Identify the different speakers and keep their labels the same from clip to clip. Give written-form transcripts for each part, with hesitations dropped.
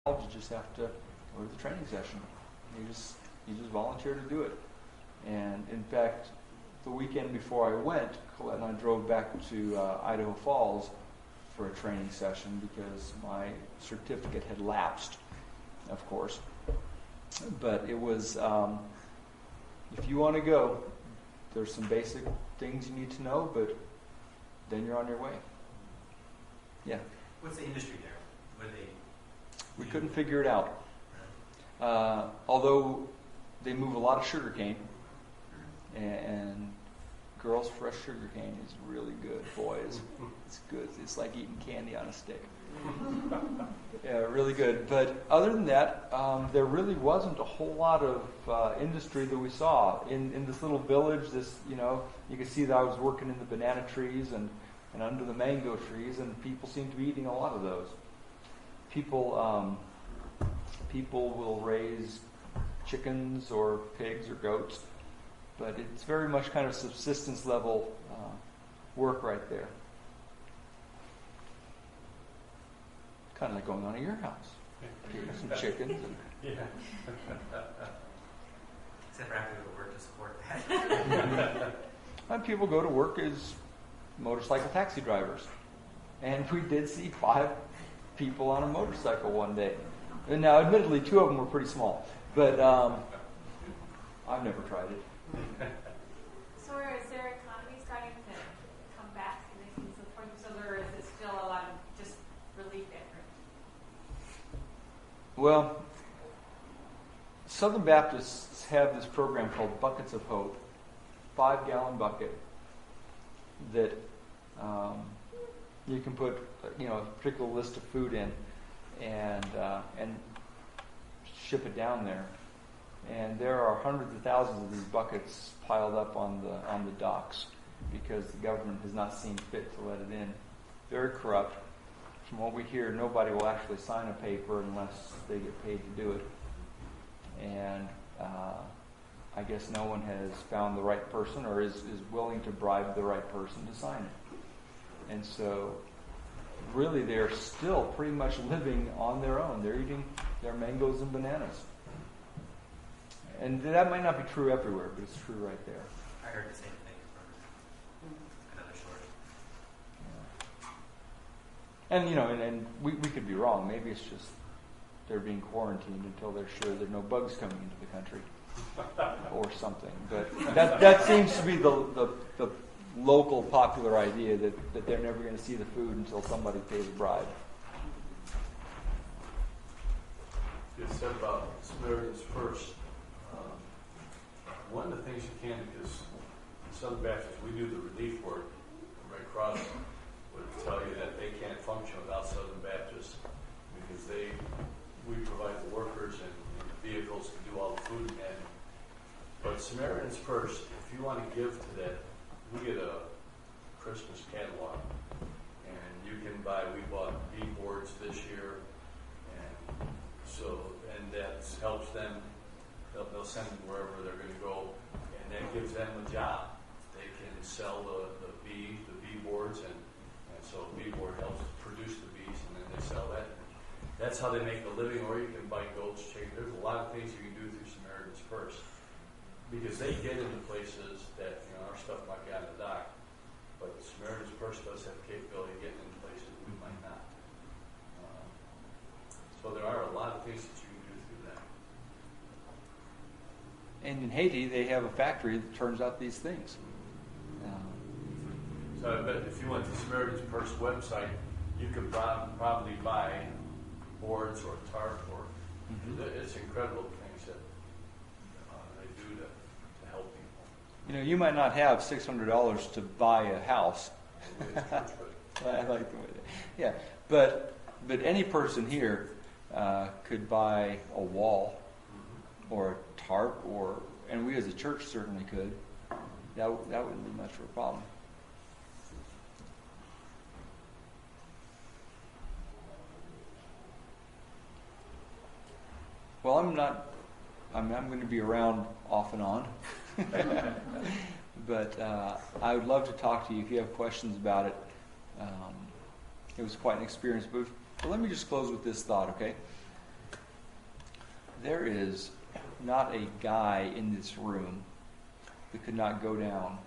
Speaker 1: You just have to go to the training session. You just volunteer to do it. And in fact, the weekend before I went, Colette and I drove back to Idaho Falls for a training session because my certificate had lapsed, of course. But it was, if you want to go, there's some basic things you need to know, but then you're on your way. Yeah.
Speaker 2: What's the industry there?
Speaker 1: We couldn't figure it out. Although they move a lot of sugar cane, and girls' fresh sugar cane is really good. Boys, it's good. It's like eating candy on a stick. Yeah, really good. But other than that, there really wasn't a whole lot of industry that we saw in this little village. You could see that I was working in the banana trees and under the mango trees, and people seem to be eating a lot of those. People will raise chickens or pigs or goats, but it's very much kind of subsistence level work right there. Kind of like going on at your house. Some chickens.
Speaker 2: Yeah. Except for having to go to work to support that.
Speaker 1: And people go to work as motorcycle taxi drivers. And we did see 5 people on a motorcycle one day. And now, admittedly, 2 of them were pretty small. But I've never tried it.
Speaker 3: So is their economy starting to come back? So there is still a lot of just relief effort?
Speaker 1: Well, Southern Baptists have this program called Buckets of Hope, 5-gallon bucket that you can put a particular list of food in and ship it down there. And there are hundreds of thousands of these buckets piled up on the docks because the government has not seen fit to let it in. Very corrupt. From what we hear, nobody will actually sign a paper unless they get paid to do it. And I guess no one has found the right person or is willing to bribe the right person to sign it. And so really they're still pretty much living on their own. They're eating their mangoes and bananas. And that might not be true everywhere, but it's true right there.
Speaker 2: I heard the same thing from another source.
Speaker 1: And we could be wrong. Maybe it's just they're being quarantined until they're sure there are no bugs coming into the country or something. But that seems to be the local popular idea that they're never going to see the food until somebody pays a bribe.
Speaker 4: You said about Samaritans First. One of the things you can, because in Southern Baptists, we do the relief work. Red Cross would tell you that they can't function without Southern Baptists because we provide the workers and the vehicles to do all the food and but Samaritans First, if you want to give to that, we get a Christmas catalog, and you can buy. We bought bee boards this year, and that helps them. They'll send them wherever they're going to go, and that gives them a job. They can sell the bee boards, and so a bee board helps produce the bees, and then they sell that. That's how they make a living. Or you can buy goats, chickens. There's a lot of things you can do through Samaritans First. Because they get into places that our stuff might get on the dock, but Samaritans First does have the capability of getting into places we might not. So there are a lot of things that you can do through that.
Speaker 1: And in Haiti, they have a factory that turns out these things.
Speaker 4: So I bet if you went to Samaritans First website, you could probably buy boards or tarp or it's incredible things that they do to help people.
Speaker 1: You might not have $600 to buy a house. I like the way yeah, but any person here could buy a wall or a tarp, and we as a church certainly could. That wouldn't be much of a problem. Well, I'm going to be around off and on. But I would love to talk to you if you have questions about it. It was quite an experience. But let me just close with this thought, okay? There is not a guy in this room that could not go down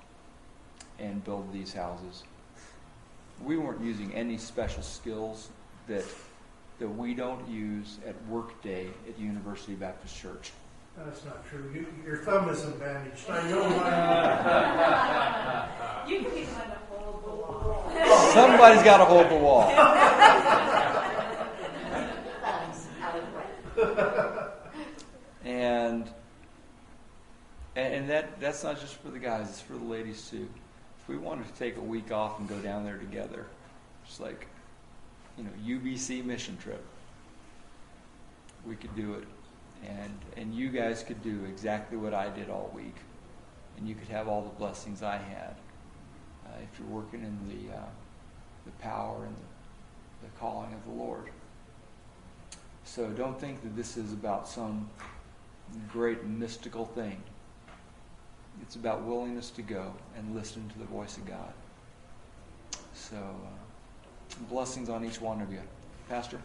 Speaker 1: and build these houses. We weren't using any special skills that we don't use at workday at University Baptist Church.
Speaker 5: That's not true. Your thumb isn't bandaged. I know mine.
Speaker 3: You can be the one to hold the wall.
Speaker 1: Somebody's got to hold the wall. And that's not just for the guys, it's for the ladies too. If we wanted to take a week off and go down there together, just like, UBC mission trip, we could do it. And you guys could do exactly what I did all week. And you could have all the blessings I had. If you're working in the power and the calling of the Lord. So don't think that this is about some great mystical thing. It's about willingness to go and listen to the voice of God. So blessings on each one of you. Pastor?